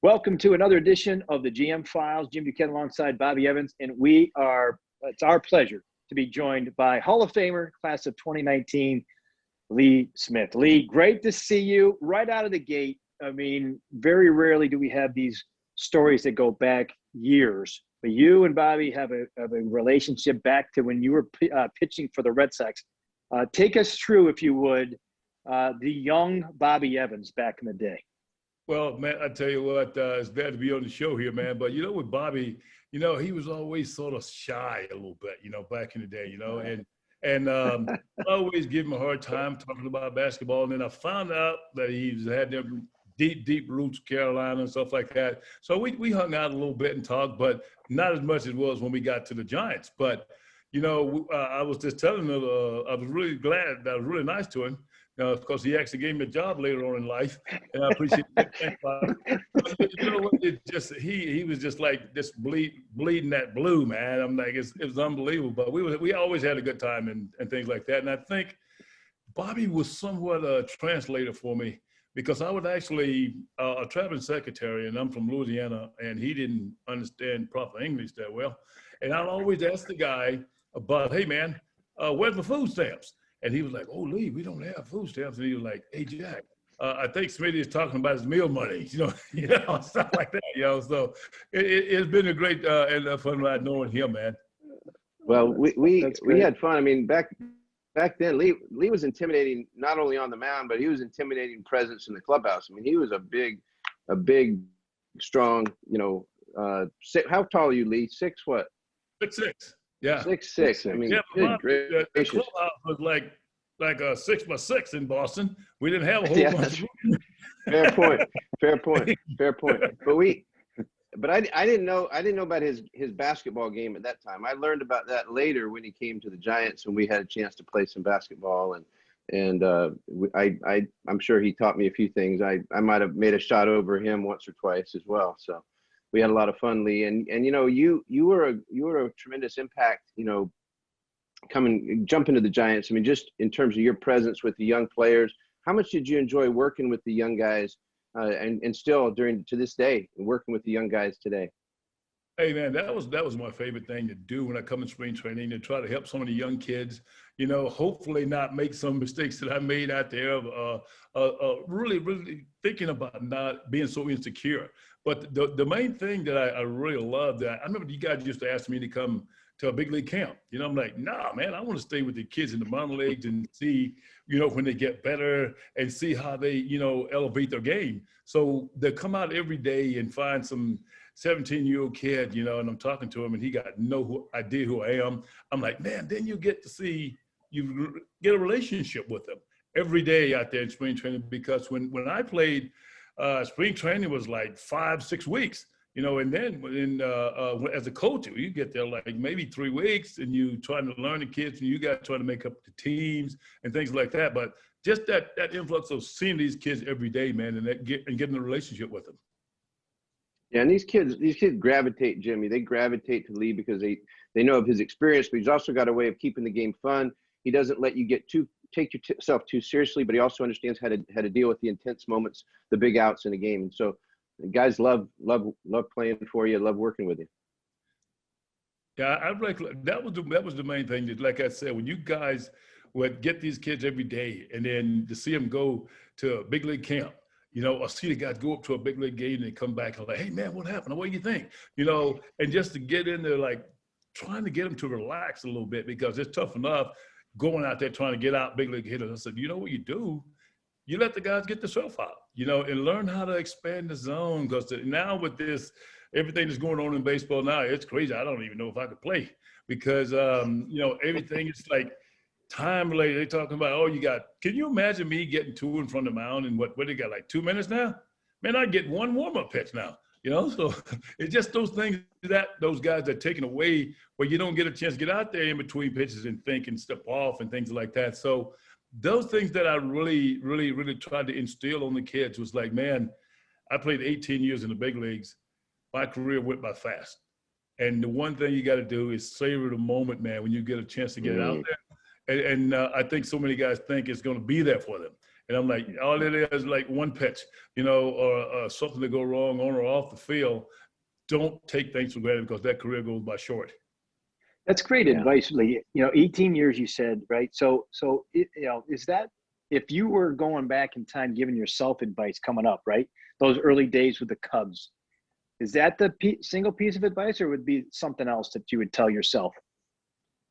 Welcome to another edition of the GM Files. Jim Buchanan alongside Bobby Evans, and it's our pleasure to be joined by Hall of Famer, class of 2019, Lee Smith. Lee, great to see you right out of the gate. I mean, very rarely do we have these stories that go back years, but you and Bobby have a relationship back to when you were pitching for the Red Sox. Take us through, if you would, the young Bobby Evans back in the day. Well, man, I tell you what, it's glad to be on the show here, man. But, with Bobby, he was always sort of shy a little bit, back in the day, and I always give him a hard time talking about basketball. And then I found out that he had them deep roots, Carolina and stuff like that. So we hung out a little bit and talked, but not as much as it was when we got to the Giants. But, I was just telling him, I was really glad, that was really nice to him. Of course, he actually gave me a job later on in life, and I appreciate that. But you know what? He was just like bleeding that blue, man. I'm like, it was unbelievable. But we always had a good time and things like that. And I think Bobby was somewhat a translator for me because I was actually a traveling secretary, and I'm from Louisiana, and he didn't understand proper English that well. And I'd always ask the guy about, hey, man, where's my food stamps? And he was like, oh, Lee, we don't have food stamps. And he was like, hey, Jack, I think Smitty is talking about his meal money, stuff like that, So it's been a great and a fun ride knowing him, man. Well, we had fun. I mean, back then, Lee was intimidating not only on the mound, but he was intimidating presence in the clubhouse. I mean, he was a big, strong, how tall are you, Lee? 6 what? 6'6". Yeah, 6'6". I mean, the clubhouse was like a 6x6 in Boston. We didn't have a whole bunch. Fair point. But I didn't know about his basketball game at that time. I learned about that later when he came to the Giants and we had a chance to play some basketball and I'm sure he taught me a few things. I might have made a shot over him once or twice as well. So. We had a lot of fun, Lee, and you were a tremendous impact, jumping to the Giants. I mean, just in terms of your presence with the young players, how much did you enjoy working with the young guys, and still to this day, working with the young guys today? Hey man, that was my favorite thing to do when I come in spring training, to try to help some of the young kids, hopefully not make some mistakes that I made out there of really thinking about not being so insecure. But the main thing that I really loved, I remember you guys used to ask me to come to a big league camp. I'm like, nah, man, I want to stay with the kids in the minor leagues and see, when they get better and see how they, elevate their game. So they come out every day and find some 17-year-old kid, and I'm talking to him and he got no idea who I am. I'm like, man, then you get you get a relationship with them every day out there in spring training, because when I played, spring training was like 5-6 weeks, and then as a coach, you get there like maybe 3 weeks and you trying to learn the kids and you got trying to make up the teams and things like that. But just that influx of seeing these kids every day, man, and getting a relationship with them. Yeah, and these kids gravitate, Jimmy. They gravitate to Lee because they know of his experience, but he's also got a way of keeping the game fun. He doesn't let you take yourself too seriously, but he also understands how to deal with the intense moments, the big outs in the game. And so, guys love playing for you, love working with you. Yeah, that was the main thing. That, like I said, when you guys would get these kids every day, and then to see them go to a big league camp. Or see the guys go up to a big league game and they come back and like, hey man, what happened? What do you think? And just to get in there, like trying to get them to relax a little bit, because it's tough enough going out there trying to get out big league hitters. I said, what you do? You let the guys get themselves out, and learn how to expand the zone. Because now with this, everything that's going on in baseball now, it's crazy. I don't even know if I could play because, everything is like, time related. They're talking about, can you imagine me getting two in front of the mound and what they got, like 2 minutes now? Man, I get one warm-up pitch now, So it's just those things that those guys are taking away where you don't get a chance to get out there in between pitches and think and step off and things like that. So those things that I really, really, really tried to instill on the kids was like, man, I played 18 years in the big leagues. My career went by fast. And the one thing you got to do is savor the moment, man, when you get a chance to get it out there. And I think so many guys think it's going to be there for them. And I'm like, all it is like one pitch, you know, or something to go wrong on or off the field. Don't take things for granted because that career goes by short. That's great advice, Lee. 18 years you said, right? So is that, if you were going back in time, giving yourself advice coming up, right? Those early days with the Cubs, is that the single piece of advice, or would it be something else that you would tell yourself?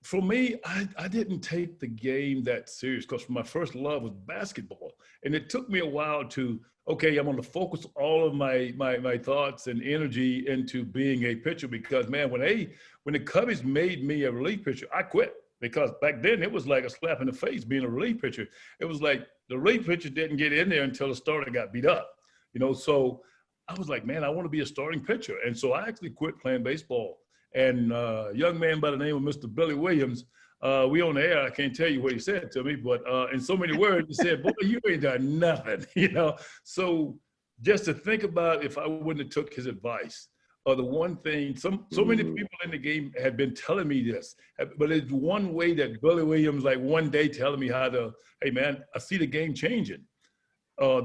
For me, I didn't take the game that serious because my first love was basketball. And it took me a while to, okay, I'm going to focus all of my thoughts and energy into being a pitcher because, man, when the Cubbies made me a relief pitcher, I quit because back then it was like a slap in the face being a relief pitcher. It was like the relief pitcher didn't get in there until the starter got beat up, so I was like, man, I want to be a starting pitcher. And so I actually quit playing baseball. And a young man by the name of Mr. Billy Williams, we on the air, I can't tell you what he said to me, but in so many words, he said, boy, you ain't done nothing, So just to think about if I wouldn't have took his advice, or the one thing, so many people in the game had been telling me this, but it's one way that Billy Williams, like one day telling me hey man, I see the game changing.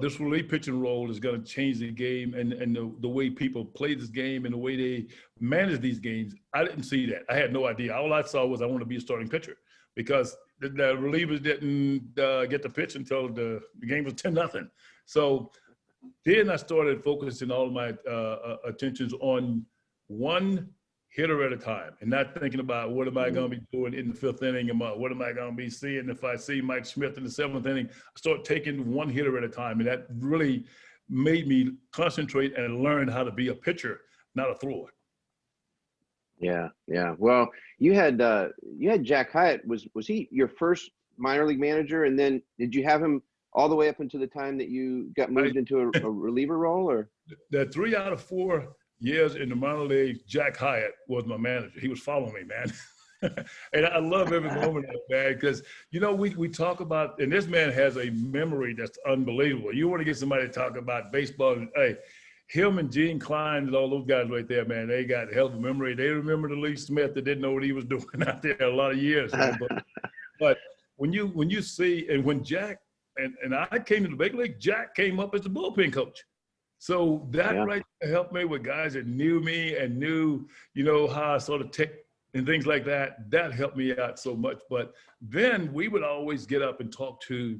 This relief pitching role is going to change the game and the way people play this game and the way they manage these games. I didn't see that. I had no idea. All I saw was I want to be a starting pitcher because the relievers didn't get the pitch until the game was 10-0. So then I started focusing all of my attentions on one hitter at a time and not thinking about what am I going to be doing in the 5th inning and what am I going to be seeing if I see Mike Smith in the 7th inning. I start taking one hitter at a time, and that really made me concentrate and learn how to be a pitcher, not a thrower. Yeah. Well, you had Jack Hoyt. Was he your first minor league manager, and then did you have him all the way up until the time that you got moved into a reliever role, or? The 3 out of 4 years in the minor league, Jack Hoyt was my manager. He was following me, man. And I love every moment of it, man, because, we talk about, and this man has a memory that's unbelievable. You want to get somebody to talk about baseball, hey, him and Gene Klein and all those guys right there, man, they got hell of a memory. They remember the Lee Smith that didn't know what he was doing out there a lot of years. But when you see, and when Jack, and I came to the big league, Jack came up as the bullpen coach. So that right there helped me with guys that knew me and knew, how I sort of tick and things like that. That helped me out so much. But then we would always get up and talk to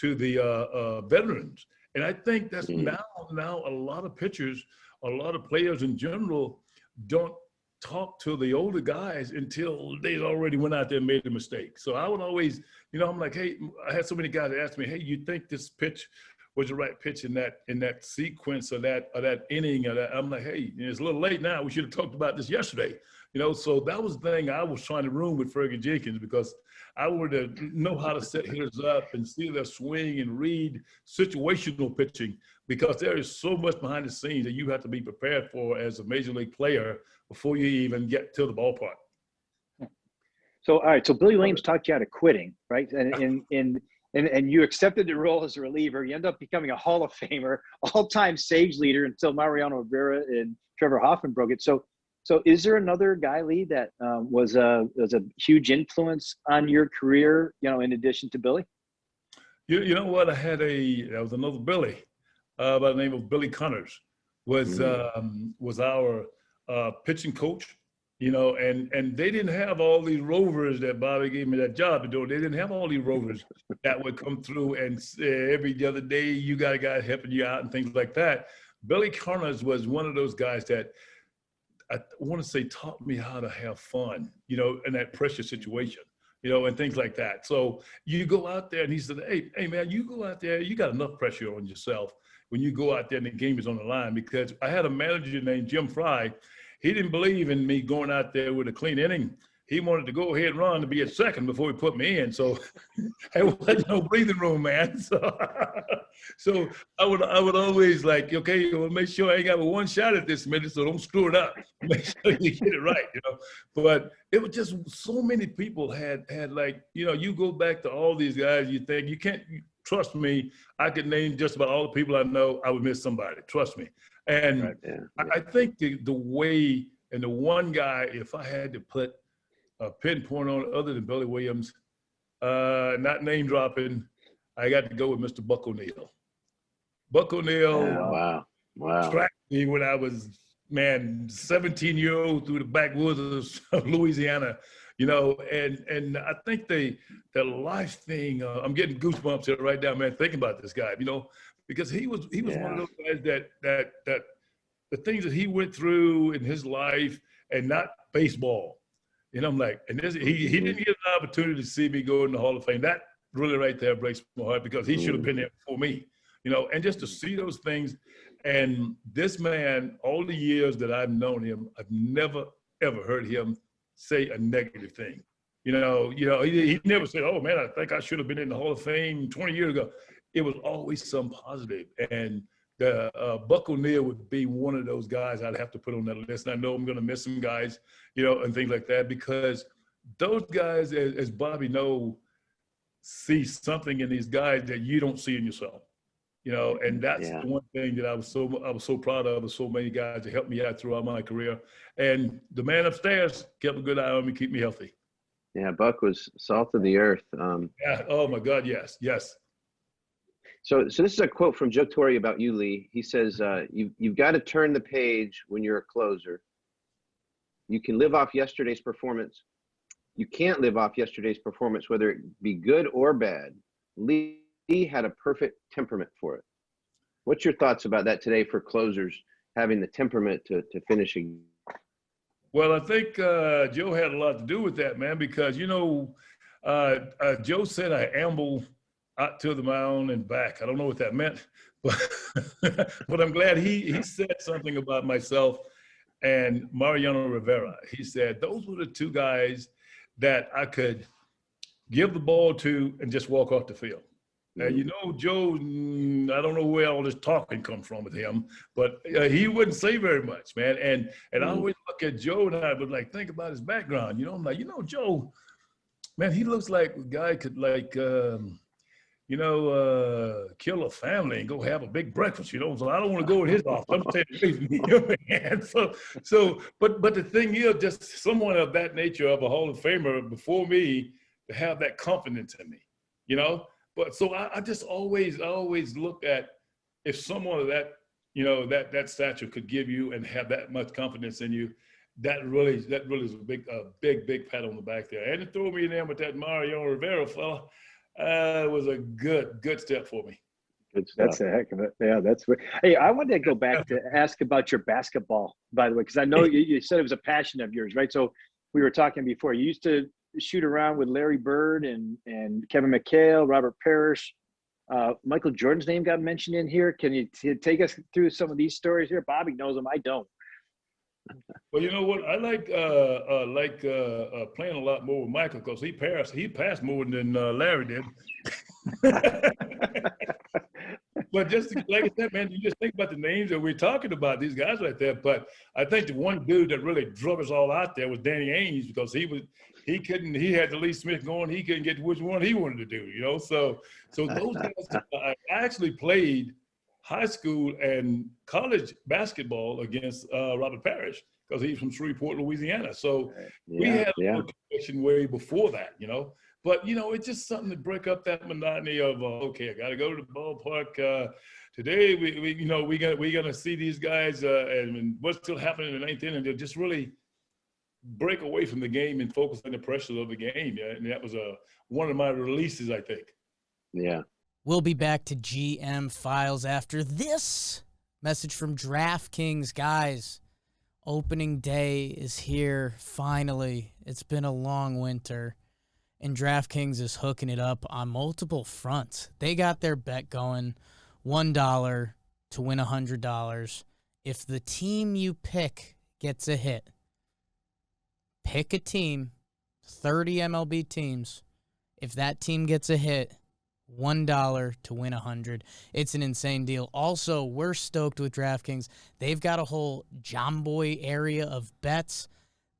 the veterans. And I think that's now a lot of pitchers, a lot of players in general don't talk to the older guys until they already went out there and made a mistake. So I would always, I'm like, hey, I had so many guys that asked me, hey, you think this pitch was the right pitch in that sequence or that inning? I'm like, hey, it's a little late now. We should have talked about this yesterday. So that was the thing I was trying to room with Fergie Jenkins, because I wanted to know how to set hitters up and see their swing and read situational pitching, because there is so much behind the scenes that you have to be prepared for as a major league player before you even get to the ballpark. So, all right. So Billy Williams talked you out of quitting, right? And you accepted the role as a reliever. You end up becoming a Hall of Famer, all-time saves leader until Mariano Rivera and Trevor Hoffman broke it. So is there another guy, Lee, that was a huge influence on your career, in addition to Billy? You know what? There was another Billy by the name of Billy Connors, was our pitching coach. And they didn't have all these rovers that Bobby gave me that job to do. They didn't have all these rovers that would come through and every other day you got a guy helping you out and things like that. Billy Connors was one of those guys that I want to say taught me how to have fun, in that pressure situation, and things like that. So you go out there, and he said, hey man, you go out there, you got enough pressure on yourself when you go out there and the game is on the line. Because I had a manager named Jim Fry. He didn't believe in me going out there with a clean inning. He wanted to go ahead and run to be at second before he put me in. So there wasn't no breathing room, man. So I would always like, okay, well, make sure I ain't got one shot at this minute, so don't screw it up. Make sure you get it right, But it was just so many people had like, you go back to all these guys, you think you can't trust me. I could name just about all the people I know. I would miss somebody. Trust me. And right, yeah. I think the way, and the one guy, if I had to put a pinpoint on other than Billy Williams, not name dropping, I got to go with Mr. Buck O'Neil. Buck O'Neil Wow. tracked me when I was, 17-year-old through the backwoods of Louisiana, and I think the life thing, I'm getting goosebumps here right now, man, thinking about this guy, because he was one of those guys that the things that he went through in his life, and not baseball. I'm like, and he didn't get an opportunity to see me go in the Hall of Fame. That really right there breaks my heart, because he should have been there before me, and just to see those things. And this man, all the years that I've known him, I've never, ever heard him say a negative thing. He never said, "Oh man, I think I should have been in the Hall of Fame 20 years ago." It was always some positive. And the Buck O'Neil would be one of those guys I'd have to put on that list. And I know I'm going to miss some guys, and things like that, because those guys, as Bobby knows, see something in these guys that you don't see in yourself. And that's the one thing that I was so proud of so many guys that helped me out throughout my career. And the man upstairs kept a good eye on me, keep me healthy. Yeah, Buck was salt of the earth. Yeah. Oh my God, yes. So this is a quote from Joe Torre about you, Lee. He says, "You've got to turn the page when you're a closer. You can live off yesterday's performance. You can't live off yesterday's performance, whether it be good or bad. Lee had a perfect temperament for it." What's your thoughts about that today for closers, having the temperament to finish a? Well, I think Joe had a lot to do with that, man, because, Joe said I amble out to the mound and back. I don't know what that meant, but I'm glad he said something about myself and Mariano Rivera. He said those were the two guys that I could give the ball to and just walk off the field. And Joe, I don't know where all this talking comes from with him, but he wouldn't say very much, man. And I always look at Joe and I would think about his background. I'm like, Joe, man, he looks like a guy could kill a family and go have a big breakfast, So I don't want to go in his office. I'm saying, man. But the thing is, just someone of that nature, of a Hall of Famer before me, to have that confidence in me, But so I just always look at, if someone of that, that stature could give you and have that much confidence in you, that really is a big pat on the back there. And to throw me in there with that Mariano Rivera fella, was a good step for me. Good stuff. That's a heck of it. Yeah, that's weird. Hey, I wanted to go back to ask about your basketball, by the way, because I know you said it was a passion of yours, right? So we were talking before. You used to shoot around with Larry Bird and Kevin McHale, Robert Parrish. Michael Jordan's name got mentioned in here. Can you take us through some of these stories here? Bobby knows them. I don't. Well, you know what? I like playing a lot more with Michael, because he passed more than Larry did. But just like I said, man, you just think about the names that we're talking about, these guys right there. But I think the one dude that really drove us all out there was Danny Ainge, because he had the Lee Smith going, he couldn't get which one he wanted to do, So those guys, I actually played high school and college basketball against Robert Parrish, because he's from Shreveport, Louisiana. So we had a connection way before that, But, it's just something to break up that monotony of, okay, I got to go to the ballpark. Today, we're going to see these guys and what's still happening in the ninth inning. They'll just really break away from the game and focus on the pressures of the game. Yeah? And that was one of my releases, I think. Yeah. We'll be back to GM Files after this message from DraftKings. Guys, opening day is here, finally. It's been a long winter, and DraftKings is hooking it up on multiple fronts. They got their bet going, $1 to win $100. If the team you pick gets a hit, pick a team, 30 MLB teams. If that team gets a hit, $1 to win $100. It's an insane deal. Also, we're stoked with DraftKings. They've got a whole Jomboy area of bets.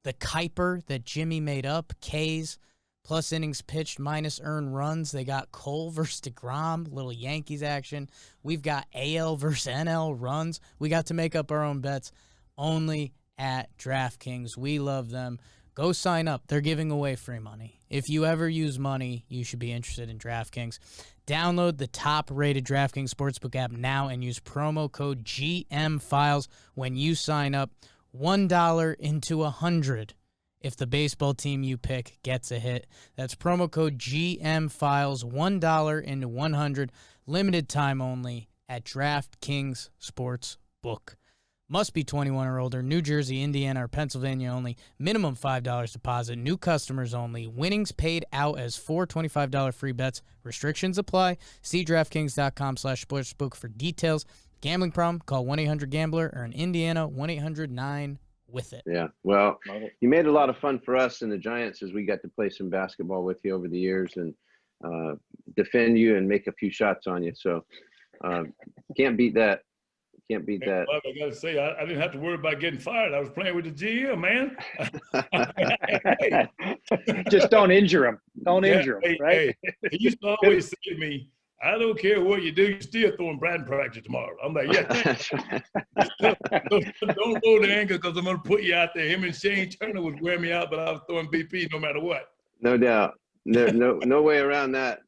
The Kuiper that Jimmy made up, K's, plus innings pitched minus earned runs. They got Cole versus DeGrom, little Yankees action. We've got AL versus NL runs. We got to make up our own bets only at DraftKings. We love them. Go sign up. They're giving away free money. If you ever use money, you should be interested in DraftKings. Download the top-rated DraftKings Sportsbook app now and use promo code GMFiles when you sign up. $1 into $100 if the baseball team you pick gets a hit. That's promo code GMFiles, $1 into $100, limited time only at DraftKings Sportsbook. Must be 21 or older. New Jersey, Indiana, or Pennsylvania only. Minimum $5 deposit. New customers only. Winnings paid out as $4 free bets. Restrictions apply. See DraftKings.com/sportsbook for details. Gambling problem? Call 1-800-GAMBLER or in Indiana, 1-800-9-WITH-IT. Yeah. Well, you made a lot of fun for us and the Giants as we got to play some basketball with you over the years and defend you and make a few shots on you. So can't beat that. Can't beat that. Well, I got to say, I didn't have to worry about getting fired. I was playing with the GM, man. Just don't injure him. Don't injure him, right? Hey, he used to always say to me, I don't care what you do, you're still throwing batting practice tomorrow. I'm like, yeah, don't roll the anger because I'm going to put you out there. Him and Shane Turner was wearing me out, but I was throwing BP no matter what. No doubt. No way around that.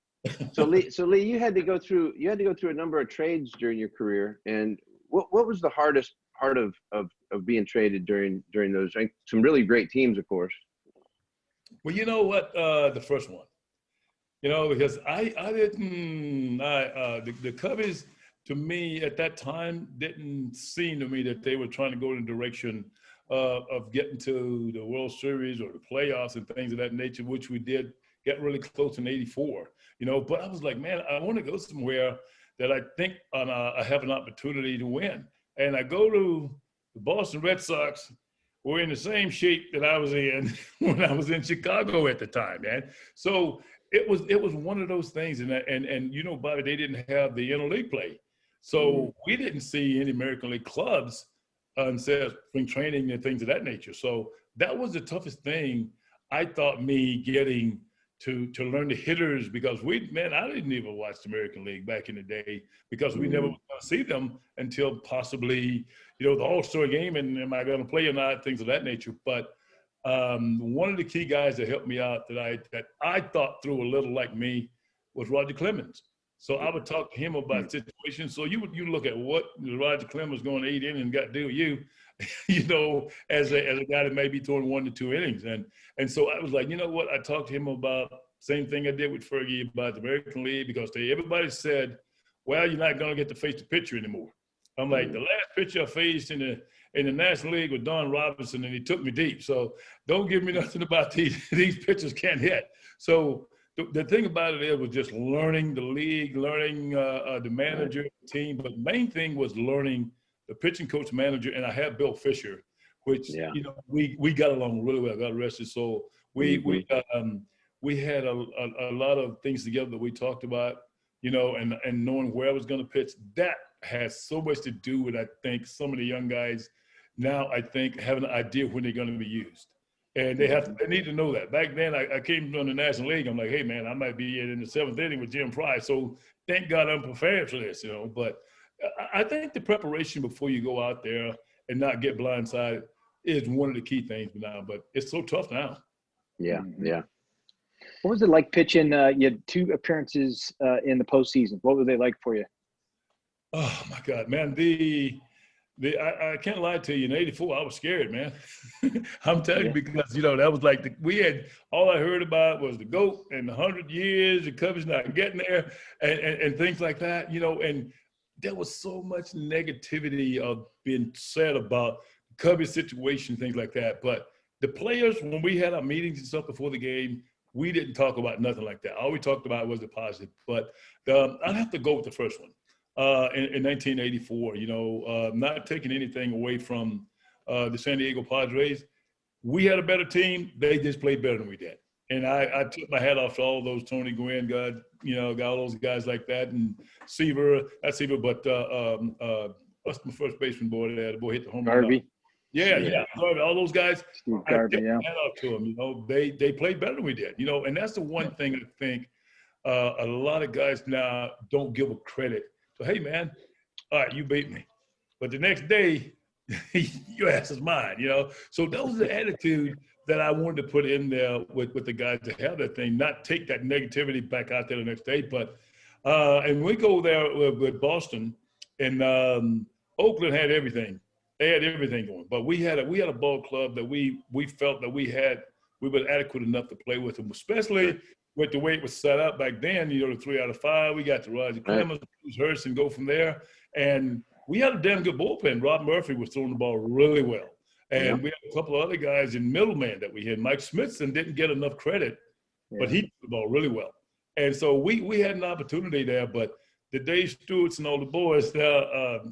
So Lee, you had to go through a number of trades during your career, and what was the hardest part of being traded during those? Some really great teams, of course. Well, you know what? The first one, because the Cubbies, to me at that time, didn't seem to me that they were trying to go in the direction of getting to the World Series or the playoffs and things of that nature, which we did get really close in '84. But I was like, man, I want to go somewhere that I think I have an opportunity to win. And I go to the Boston Red Sox, who were in the same shape that I was in when I was in Chicago at the time, man. So it was one of those things. And Bobby, they didn't have the interleague play. So we didn't see any American League clubs instead of spring training and things of that nature. So that was the toughest thing, I thought, me getting to learn the hitters, because I didn't even watch the American League back in the day because we never were going to see them until possibly, the All-Star game and am I going to play or not, things of that nature. But one of the key guys that helped me out that I thought through a little like me was Roger Clemens. So I would talk to him about situations. So you look at what Roger Clemens going 8 innings and got to do with you, as a guy that may be throwing 1 to 2 innings. And so I was like, you know what? I talked to him about same thing I did with Fergie about the American League, because everybody said, well, you're not going to get to face the pitcher anymore. I'm like, the last pitcher I faced in the National League was Don Robinson, and he took me deep. So don't give me nothing about these pitchers can't hit. So the thing about it was just learning the league, learning the manager, the team. But the main thing was learning the pitching coach, manager, and I had Bill Fisher, which we got along really well. God rest his soul. We had a lot of things together that we talked about, and knowing where I was going to pitch. That has so much to do with, I think, some of the young guys now, I think, have an idea when they're going to be used. And they need to know that. Back then, I came from the National League. I'm like, hey, man, I might be in the 7th inning with Jim Price. So thank God I'm prepared for this, But I think the preparation before you go out there and not get blindsided is one of the key things now. But it's so tough now. Yeah. What was it like pitching? You had 2 appearances in the postseason. What were they like for you? Oh, my God, man. I can't lie to you. In '84, I was scared, man. I'm telling you, because, that was like all I heard about was the GOAT and the 100 years, the Cubs not getting there and things like that, and there was so much negativity of being said about the Cubs situation, things like that. But the players, when we had our meetings and stuff before the game, we didn't talk about nothing like that. All we talked about was the positive. But I'd have to go with the first one. In 1984, not taking anything away from the San Diego Padres. We had a better team. They just played better than we did. And I took my hat off to all those Tony Gwynn guys, got all those guys like that. And not Seaver, but what's my first baseman boy there? The boy hit the home run. Garvey. Yeah. All those guys. Steve Garvey, I took my hat off to them. They played better than we did. And that's the one thing I think a lot of guys now don't give a credit. So, hey, man, all right, you beat me. But the next day, your ass is mine, So that was the attitude that I wanted to put in there with the guys to have that thing, not take that negativity back out there the next day. But And we go there with Boston, and Oakland had everything. They had everything going, but we had a ball club that we felt that we were adequate enough to play with them, especially with the way it was set up back then. You know, the 3 out of 5. We got to Roger Clemens, Hurst, and go from there. And we had a damn good bullpen. Rob Murphy was throwing the ball really well, and we had a couple of other guys in middleman that we had. Mike Smithson didn't get enough credit, but he threw the ball really well. And so we had an opportunity there, but the Dave Stewarts and all the boys there,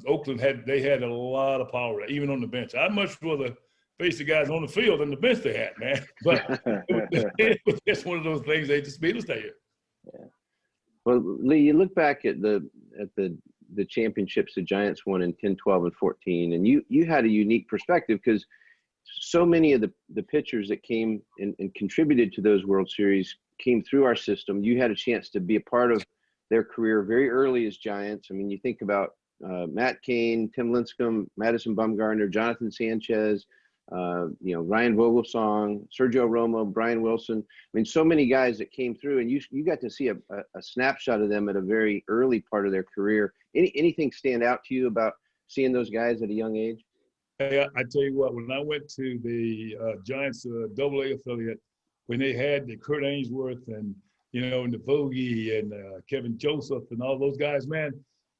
Oakland had a lot of power, even on the bench. I'd much rather face the guys on the field than the bench they had, man. But it was just one of those things. They just beat us that year. Yeah. Well, Lee, you look back at the championships the Giants won in 10, 12, and 14, and you had a unique perspective because so many of the pitchers that came and contributed to those World Series came through our system. You had a chance to be a part of their career very early as Giants. I mean, you think about Matt Cain, Tim Lincecum, Madison Bumgarner, Jonathan Sanchez, Ryan Vogelsong, Sergio Romo, Brian Wilson. I mean, so many guys that came through, and you got to see a snapshot of them at a very early part of their career. Anything stand out to you about seeing those guys at a young age? Hey, I tell you what, when I went to the Giants AA affiliate, when they had the Kurt Ainsworth and and the Vogie and Kevin Joseph and all those guys, man,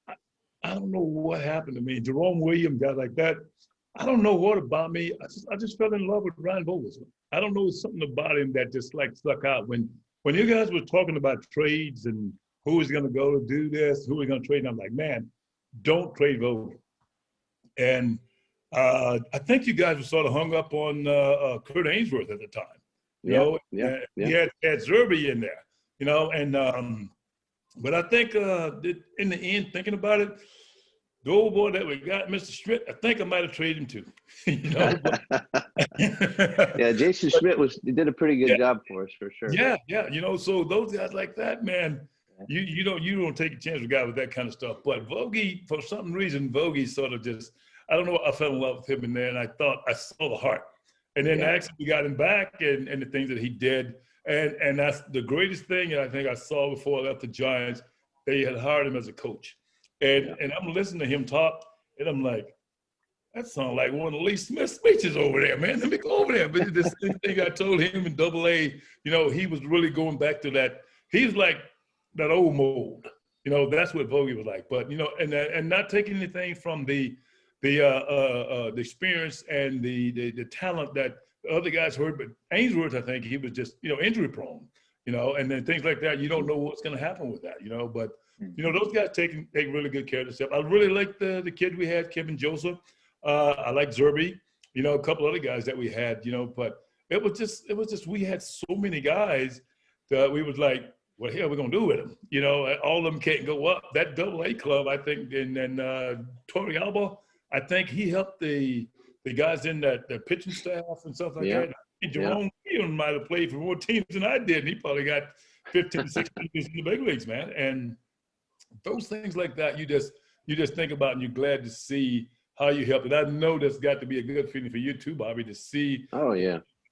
I don't know what happened to me. Jerome Williams, guys like that. I don't know what about me. I just fell in love with Ryan Vogelsong. I don't know, something about him that just stuck out. When you guys were talking about trades and who was going to go to do this, who was going to trade, and I'm like, man, don't trade Vogel. And I think you guys were sort of hung up on Kurt Ainsworth at the time. He had Zerby in there. But I think in the end, thinking about it, the old boy that we got, Mr. Schmidt, I think I might have traded him too. Yeah, Jason Schmidt did a pretty good job for us for sure. Yeah. So those guys like that, man, you don't take a chance with a guy with that kind of stuff. But Vogie, for some reason, Vogie sort of just, I don't know, I fell in love with him in there, and I thought I saw the heart. And then actually we got him back and the things that he did. And that's the greatest thing I think I saw before I left the Giants. They had hired him as a coach. And I'm listening to him talk, and I'm like, that sounds like one of Lee Smith's speeches over there, man. Let me go over there. But the same thing I told him in AA, he was really going back to that. He's like that old mold. That's what Vogie was like. But, and not taking anything from the experience and the talent that other guys heard, but Ainsworth, I think he was just, injury prone, and then things like that. You don't know what's going to happen with that, but, those guys take really good care of themselves. I really like the kid we had, Kevin Joseph. I like Zerby, a couple other guys that we had, but it was just, we had so many guys that we was like, what the hell are we going to do with them? All of them can't go up. That AA club, I think, and Torre, I think he helped the guys in that pitching staff and stuff like that. And Jerome Williams might have played for more teams than I did, and he probably got 15, 16 years in the big leagues, man. And those things like that, you just think about, and you're glad to see how you helped. And I know that's got to be a good feeling for you too, Bobby, to see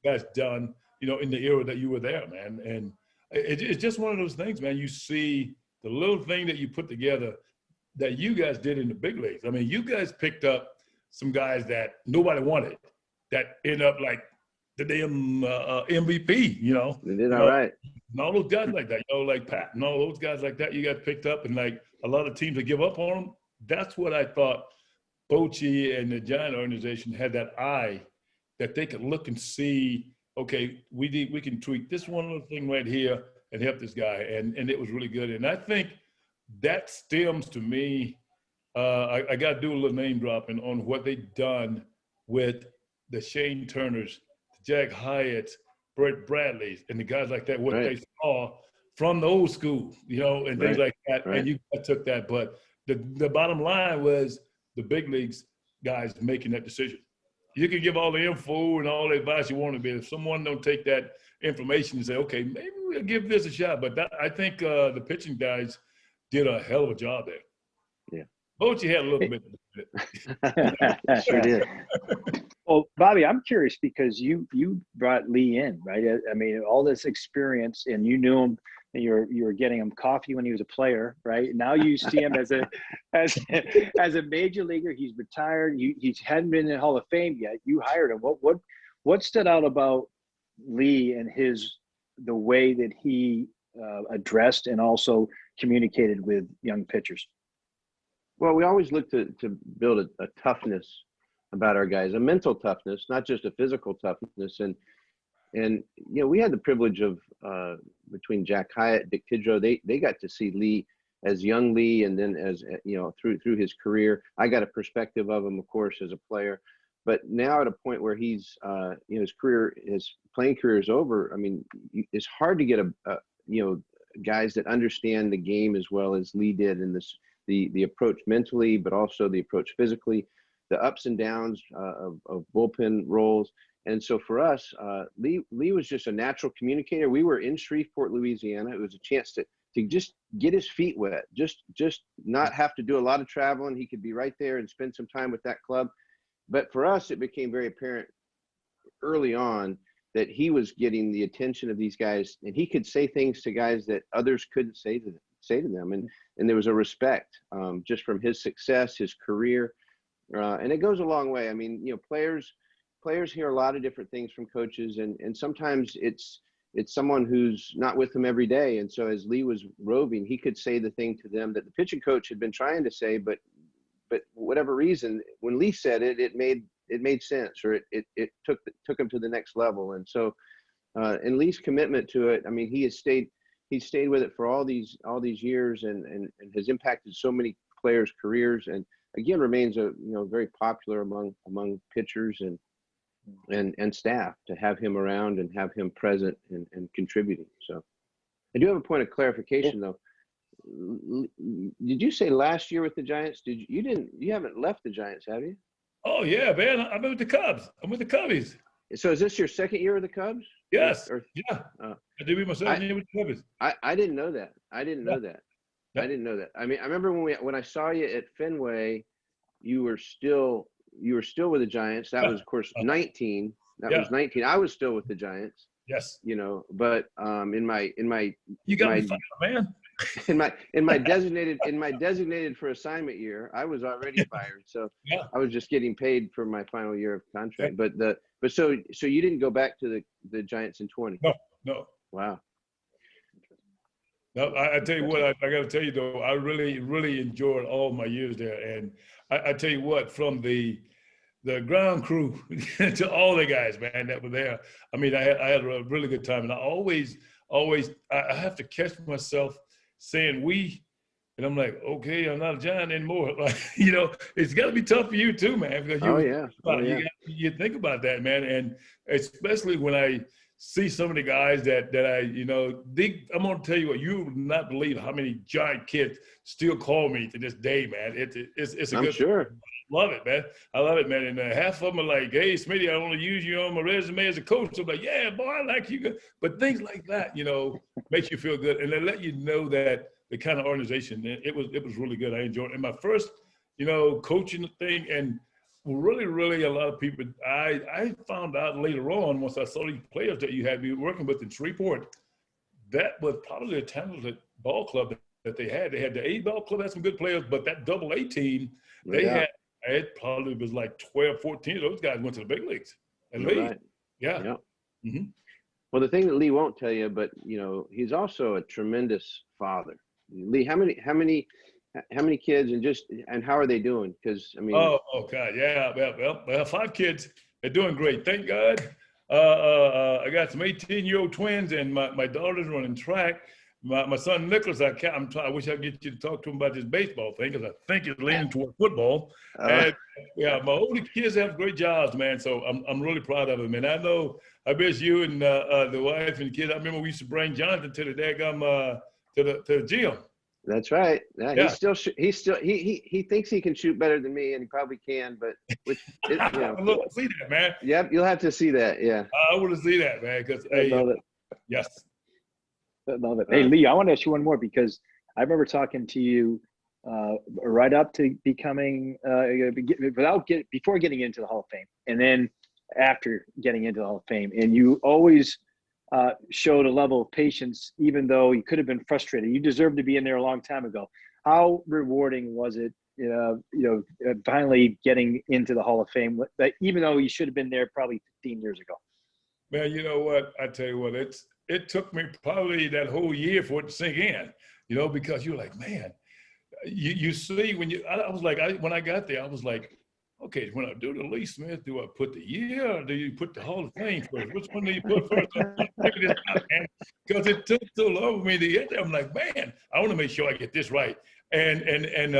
that's done, in the era that you were there, man. And it's just one of those things, man. You see the little thing that you put together that you guys did in the big leagues. I mean, you guys picked up some guys that nobody wanted that end up like the damn MVP, They did all right. And all those guys like that, like Pat and all those guys like that, you got picked up, and like a lot of teams that give up on them. That's what I thought Bochy and the Giant organization had, that eye that they could look and see, okay, we can tweak this one little thing right here and help this guy. And it was really good. And I think that stems to me, I got to do a little name dropping on what they done with the Shane Turners, the Jack Hyatts, Brett Bradleys, and the guys like that, what they saw from the old school, and things like that. And you took that. But the bottom line was the big leagues guys making that decision. You can give all the info and all the advice you want to be. If someone don't take that information and say, okay, maybe we'll give this a shot. But I think the pitching guys did a hell of a job there. Yeah. Bochy had a little bit of it. Sure did. Well, Bobby, I'm curious because you brought Lee in, right? I mean, all this experience, and you knew him You were getting him coffee when he was a player, right? Now you see him as a major leaguer. He's retired. He hadn't been in the Hall of Fame yet. You hired him. What stood out about Lee and the way that he addressed and also communicated with young pitchers? Well, we always look to build a toughness about our guys, a mental toughness, not just a physical toughness. And we had the privilege of between Jack Hyatt, Dick Tidrow, they got to see Lee as young Lee, and then as through his career. I got a perspective of him, of course, as a player. But now at a point where he's his playing career is over. I mean, it's hard to get guys that understand the game as well as Lee did, and the approach mentally, but also the approach physically, the ups and downs of bullpen roles. And so for us, Lee was just a natural communicator. We were in Shreveport, Louisiana. It was a chance to just get his feet wet, just not have to do a lot of traveling. He could be right there and spend some time with that club. But for us, it became very apparent early on that he was getting the attention of these guys, and he could say things to guys that others couldn't say to them. And there was a respect just from his success, his career, and it goes a long way. I mean, players hear a lot of different things from coaches, and sometimes it's someone who's not with them every day. And so as Lee was roving, he could say the thing to them that the pitching coach had been trying to say, but for whatever reason, when Lee said it, it made sense, or it took him to the next level. And so, and Lee's commitment to it, I mean, he's stayed with it for all these years, and has impacted so many players' careers, and again remains very popular among pitchers and staff to have him around and have him present and contributing. So I do have a point of clarification though. Did you say last year with the Giants? You haven't left the Giants, have you? Oh yeah, man. I'm with the Cubs. I'm with the Cubbies. So is this your second year with the Cubs? Yes. Yeah. I did be my second year with the Cubbies. I didn't know that. I didn't know that. I mean, I remember when I saw you at Fenway, you were still with the Giants. That was, of course, 19. That was 19. I was still with the Giants. Yes. But in my you got me fired, man. in my designated for assignment year, I was already fired. So I was just getting paid for my final year of contract. Yeah. But so you didn't go back to the Giants in 20? No. Wow. No, I tell you what, I got to tell you though, I really, really enjoyed all my years there. And I tell you what, from the ground crew to all the guys, man, that were there. I mean, I had a really good time. And I always, I have to catch myself saying we, and I'm like, okay, I'm not a Giant anymore. Like, it's got to be tough for you too, man. Because you think about that, man. And especially when I see some of the guys that I'm going to tell you what, you would not believe how many Giant kids still call me to this day, man. It's a I'm good sure. Love it, man. I love it, man. And half of them are like, hey, Smitty, I want to use you on my resume as a coach. I'm like, yeah, boy, I like you. But things like that, makes you feel good. And they let you know that the kind of organization, it was really good. I enjoyed it. And my first, coaching thing, and really, really a lot of people, I found out later on, once I saw these players that you had me working with in Shreveport, that was probably a talented ball club that they had. They had the A ball club, had some good players, but that double A team, they had, it probably was like 12, 14 of those guys went to the big leagues. At least. Right. Yeah. Yep. Mm-hmm. Well, the thing that Lee won't tell you, but he's also a tremendous father. Lee, how many kids, and how are they doing? Because I mean. Oh God, yeah. Well, 5 kids. They're doing great. Thank God. I got some 18-year-old twins, and my daughter's running track. My son Nicholas, I wish I could get you to talk to him about this baseball thing, because I think he's leaning toward football. And my older kids have great jobs, man. So I'm really proud of them. And I know, I bet you and the wife and the kids. I remember we used to bring Jonathan to the daggum to the gym. That's right. Yeah. He thinks he can shoot better than me, and he probably can. But I'd love to see that, man. Yep, you'll have to see that. Yeah. I want to see that, man. Because yes. I love it. Hey, Lee, I want to ask you one more, because I remember talking to you right up to becoming before getting into the Hall of Fame, and then after getting into the Hall of Fame, and you always showed a level of patience, even though he could have been frustrated. You deserved to be in there a long time ago. How rewarding was it, finally getting into the Hall of Fame, that even though you should have been there probably 15 years ago? Man, you know what? I tell you what, it took me probably that whole year for it to sink in, because you're like, man, you see when I was like, when I got there, I was like, okay, when I do the Lee Smith, do I put the year or do you put the Hall of Fame first? Which one do you put first? Because it took so long for me to get there. I'm like, man, I want to make sure I get this right. And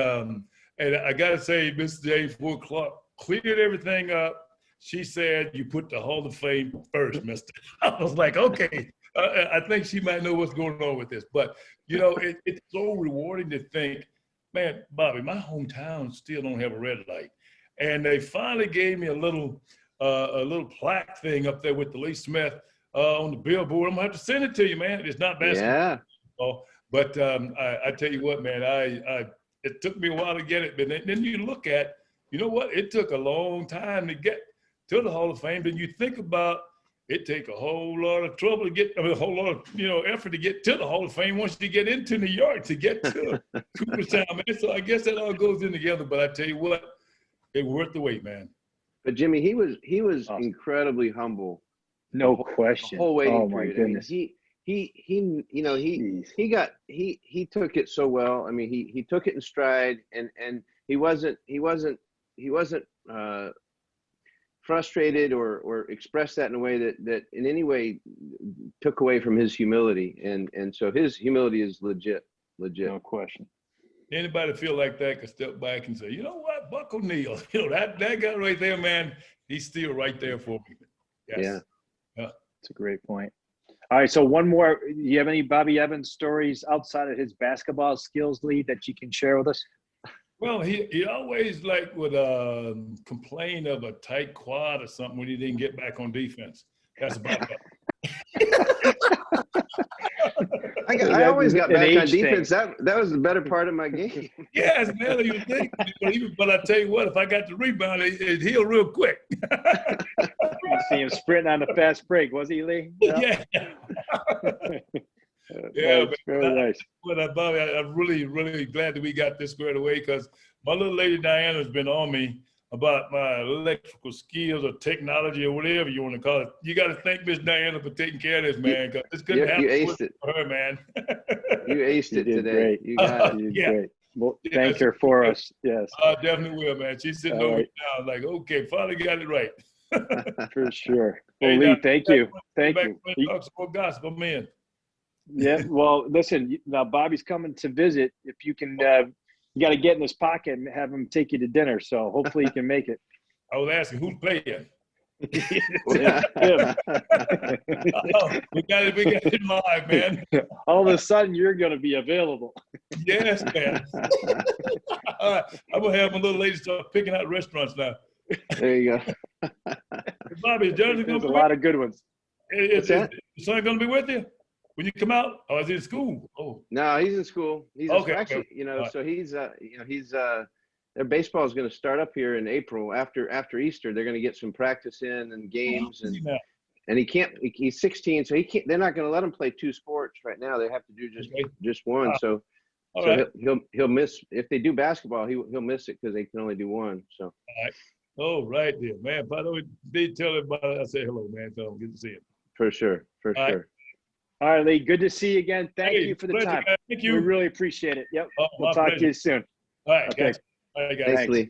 I gotta say, Miss J. 4 o'clock cleared everything up. She said, you put the Hall of Fame first, mister. I was like, okay, I think she might know what's going on with this. But, it's so rewarding to think, man, Bobby, my hometown still don't have a red light. And they finally gave me a little plaque thing up there with the Lee Smith on the billboard. I'm going to have to send it to you, man. It's not basketball. Yeah. But I tell you what, man, it took me a while to get it. But then you look at, you know what? It took a long time to get to the Hall of Fame. Then you think about it take a whole lot of trouble to get, a whole lot of, effort to get to the Hall of Fame once you get into New York to get to Cooperstown, man. So I guess that all goes in together. But I tell you what, it's worth the wait, man. But Jimmy, he was awesome. Incredibly humble. No question. The whole waiting period. Goodness. I mean, he took it so well. I mean, he took it in stride, and he wasn't frustrated or expressed that in a way that in any way took away from his humility. And so his humility is legit. No question. Anybody feel like that could step back and say, you know what, Buck O'Neil, that guy right there, man, he's still right there for me. Yes. Yeah. That's a great point. All right, so one more. Do you have any Bobby Evans stories outside of his basketball skills, Lee, that you can share with us? Well, he always would complain of a tight quad or something when he didn't get back on defense. That's about it. I always got back on defense. That was the better part of my game. Yes, man, you think. But I tell you what, if I got the rebound, it'd heal real quick. You see him sprinting on the fast break, was he, Lee? Yeah. Yeah, nice. Very nice. But Bobby, I'm really, really glad that we got this squared away, because my little lady Diana's been on me about my electrical skills or technology or whatever you want to call it. You got to thank Miss Diana for taking care of this, man, because this couldn't happen for her, man. You aced it today. Great. You got it. You did great. Well, thank her for us. Yes. I definitely will, man. She's sitting over now like, okay, finally got it right. For sure. Well, Lee, thank you. Thank you. Talk some more gossip. I'm in. Yeah. Well, listen, now Bobby's coming to visit. If you can, you got to get in his pocket and have him take you to dinner. So hopefully you can make it. I was asking who's playing. We got it live, man. All of a sudden, you're going to be available. Yes, man. All right, I'm gonna have my little lady start picking out restaurants now. There you go. Bobby, is Johnny There's a lot of good ones. Is your son gonna be with you when you come out? Or is he in school? Oh, no, he's in school. He's actually, so he's their baseball is going to start up here in April after Easter. They're going to get some practice in and games, and he can't. He's 16, so he can't. They're not going to let him play two sports right now. They have to do just one. So he'll miss if they do basketball. He'll miss it because they can only do one. So. All right. Oh, right there, man. By the way, did tell everybody I say hello, man. So good to see you. For sure. All right, Lee. Good to see you again. Thank you for the time. Thank you. We really appreciate it. Yep. Oh, we'll talk to you soon. All right, okay. guys. All right, guys. Thanks, Lee.